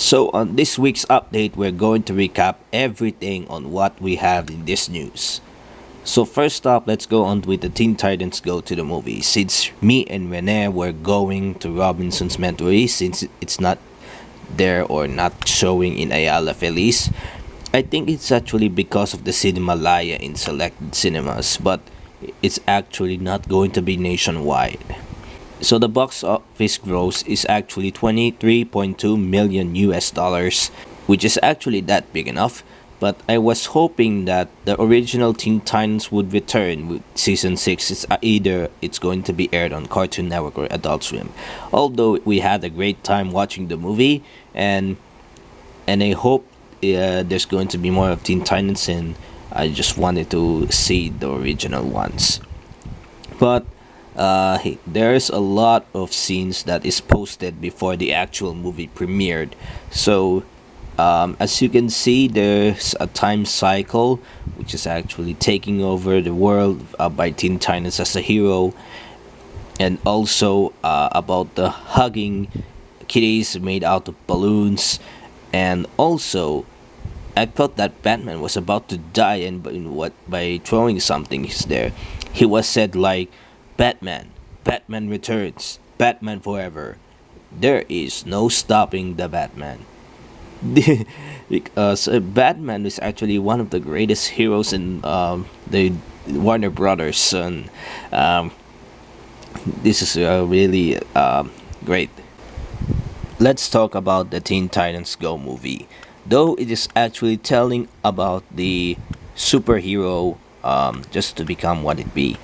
So on this week's update, we're going to recap everything on what we have in this news. So first up, let's go on with the Teen Titans Go to the Movie. Since me and Rene were going to Robinson's Mentory, since it's not there or not showing in Ayala Feliz, I think it's actually because of the Cinemalaya in selected cinemas, but it's actually not going to be nationwide. So the box office gross is actually 23.2 million US dollars, which is actually that big enough. But I was hoping that the original Teen Titans would return with season 6. Either it's going to be aired on Cartoon Network or Adult Swim. Although we had a great time watching the movie, and I hope there's going to be more of Teen Titans, and I just wanted to see the original ones. But there's a lot of scenes that is posted before the actual movie premiered. So as you can see, there's a time cycle which is actually taking over the world by Teen Titans as a hero, and also about the hugging kitties made out of balloons. And also, I thought that Batman was about to die, and by throwing something is there. He was said like, Batman returns, Batman forever. There is no stopping the Batman. Because Batman is actually one of the greatest heroes in the Warner Brothers, and this is really great. Let's talk about the Teen Titans Go movie. Though it is actually telling about the superhero just to become what it be.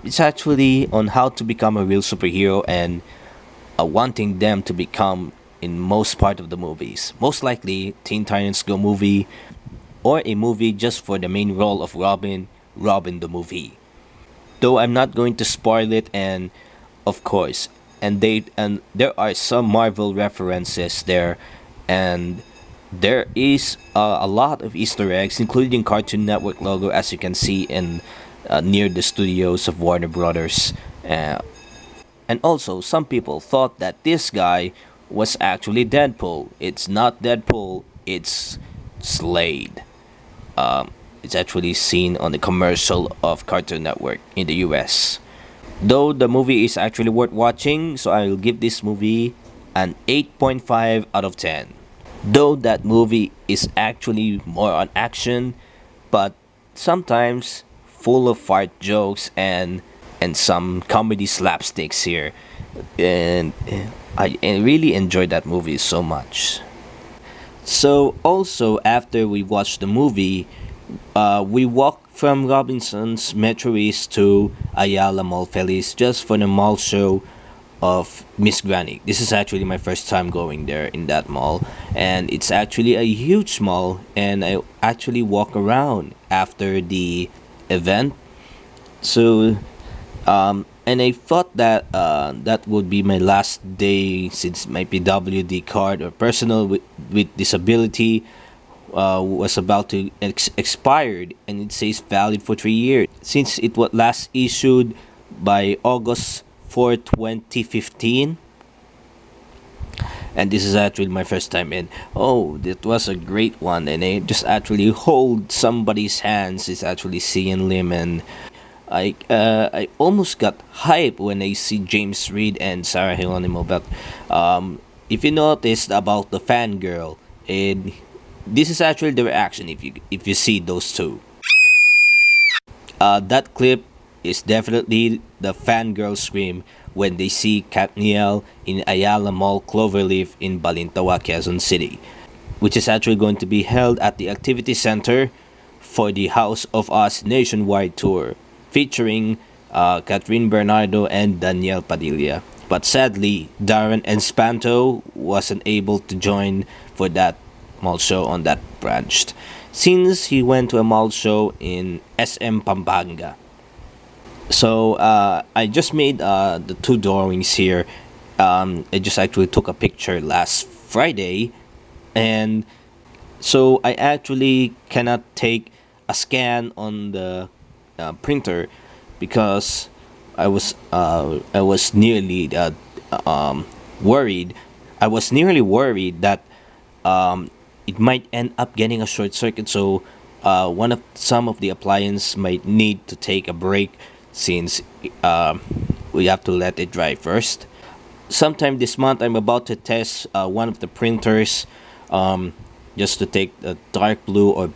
It's actually on how to become a real superhero, and wanting them to become in most part of the movies. Most likely, Teen Titans Go movie, or a movie just for the main role of Robin the movie. Though I'm not going to spoil it, and of course, and there are some Marvel references there, and there is a lot of Easter eggs, including Cartoon Network logo, as you can see in near the studios of Warner Brothers. And also, some people thought that this guy was actually Deadpool. It's not Deadpool, it's Slade. It's actually seen on the commercial of Cartoon Network in the US. Though the movie is actually worth watching, so I'll give this movie an 8.5 out of 10. Though that movie is actually more on action, but sometimes full of fart jokes and some comedy slapsticks here, and I really enjoyed that movie so much. So also, after we watched the movie, we walked from Robinson's Metro East to Ayala Mall Feliz just for the mall show of Miss Granny. This is actually my first time going there in that mall, and it's actually a huge mall, and I actually walk around after the event. So and I thought that that would be my last day, since my PWD card or personal with disability was about to expired, and it says valid for 3 years, since it was last issued by August 4, 2015. And this is actually my first time in. Oh, that was a great one, and I just actually hold somebody's hands. It's actually seeing Lim, and I almost got hype when I see James Reed and Sarah Geronimo. But if you noticed about the fangirl, this is actually the reaction if you see those two. That clip is definitely the fangirl scream when they see Katniel in Ayala Mall Cloverleaf in Balintawak, Quezon City, which is actually going to be held at the Activity Center for the House of Us nationwide tour, featuring Catherine Bernardo and Danielle Padilla. But sadly, Darren Espanto wasn't able to join for that mall show on that branch, since he went to a mall show in SM Pampanga. So I just made the two drawings here. I just actually took a picture last Friday, and so I actually cannot take a scan on the printer, because I was nearly worried. I was nearly worried that it might end up getting a short circuit. So some of the appliance might need to take a break since we have to let it dry first. Sometime this month, I'm about to test one of the printers, just to take the dark blue or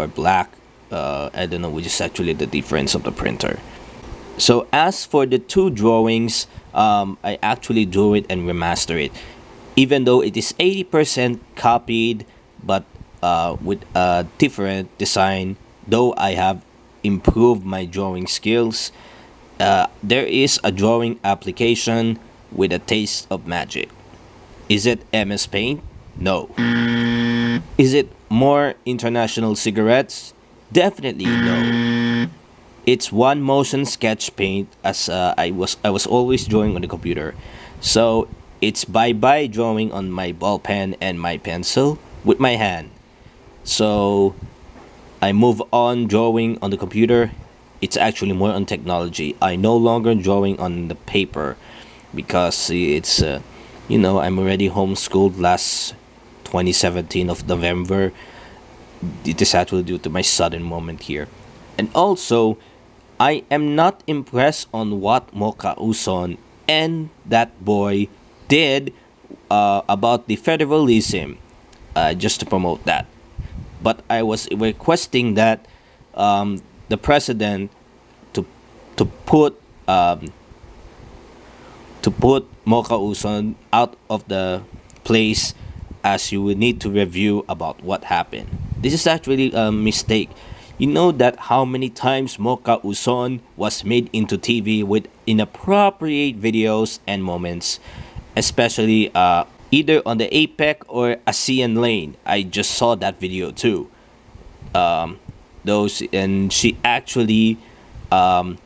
black. I don't know which is actually the difference of the printer. So as for the two drawings, I actually drew it and remaster it, even though it is 80% copied, but with a different design. Though I have improved my drawing skills, there is a drawing application with a taste of magic. Is it MS Paint? No. Is it more international cigarettes? Definitely no. It's one motion sketch paint, as I was always drawing on the computer. So it's bye bye drawing on my ball pen and my pencil with my hand. So I move on drawing on the computer. It's actually more on technology. I no longer drawing on the paper because it's I'm already homeschooled last 2017 of November. It is actually due to my sudden moment here. And also, I am not impressed on what Mocha and that boy did about the federalism, just to promote that. But I was requesting that the president to to put um, to put Mocha out of the place, as you would need to review about what happened. This is actually a mistake. You know that how many times Mocha was made into TV with inappropriate videos and moments, especially either on the APEC or ASEAN lane. I just saw that video too. Those and she actually um,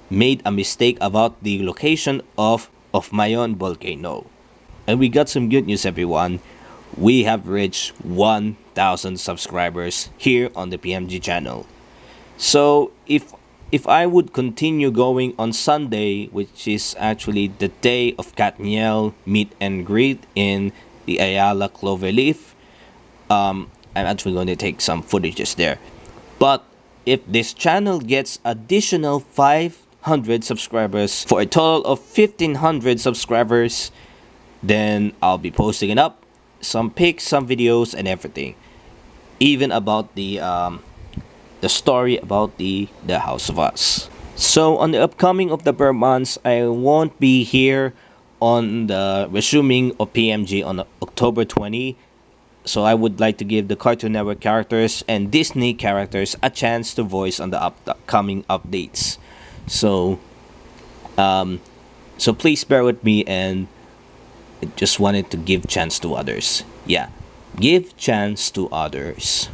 made a mistake about the location of Mayon volcano. And we got some good news, everyone. We have reached 1,000 subscribers here on the PMG channel. So if I would continue going on Sunday, which is actually the day of Katniel meet and greet in the Ayala Cloverleaf, I'm actually going to take some footages there. But if this channel gets additional 500 subscribers for a total of 1,500 subscribers, then I'll be posting it up, some pics, some videos, and everything, even about the story about the House of Us. So on the upcoming of the per months, I won't be here on the resuming of PMG on October 20. So I would like to give the Cartoon Network characters and Disney characters a chance to voice on the upcoming updates. So so please bear with me, and I just wanted to give chance to others. Yeah, give chance to others.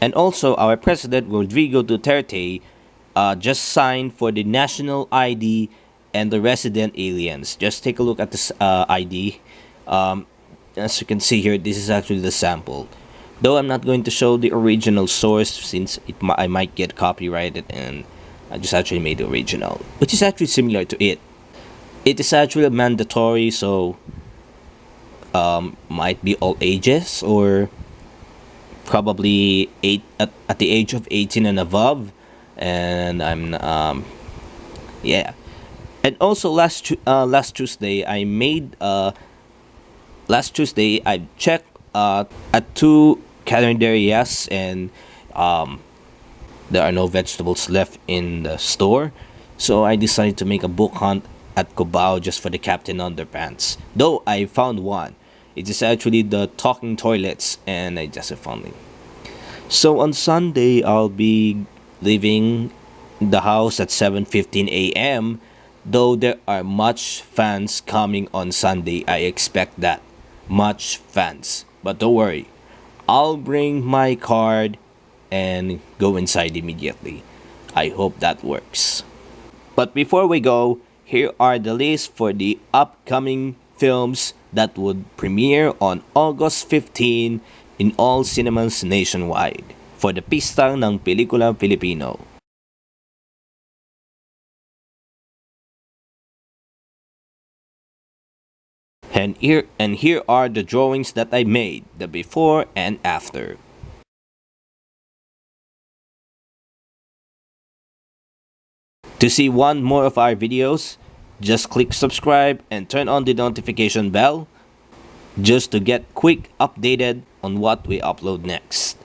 And also, our President Rodrigo Duterte just signed for the national ID and the resident aliens. Just take a look at this ID. As you can see here, this is actually the sample. Though I'm not going to show the original source since I might get copyrighted, and I just actually made the original, which is actually similar to it. It is actually mandatory, so might be all ages, or probably at the age of 18 and above. And I'm yeah. And also last Tuesday I checked at two calendarias, and there are no vegetables left in the store. So I decided to make a book hunt at Cubao just for the Captain Underpants. Though I found one. It is actually the talking toilets, and I just found it. So on Sunday, I'll be leaving the house at 7:15 a.m. Though there are much fans coming on Sunday, I expect that. Much fans. But don't worry, I'll bring my card and go inside immediately. I hope that works. But before we go, here are the lists for the upcoming films that would premiere on August 15 in all cinemas nationwide for the Pista ng Pelikula Pilipino. And here are the drawings that I made, the before and after. To see one more of our videos, just click subscribe and turn on the notification bell just to get quick updated on what we upload next.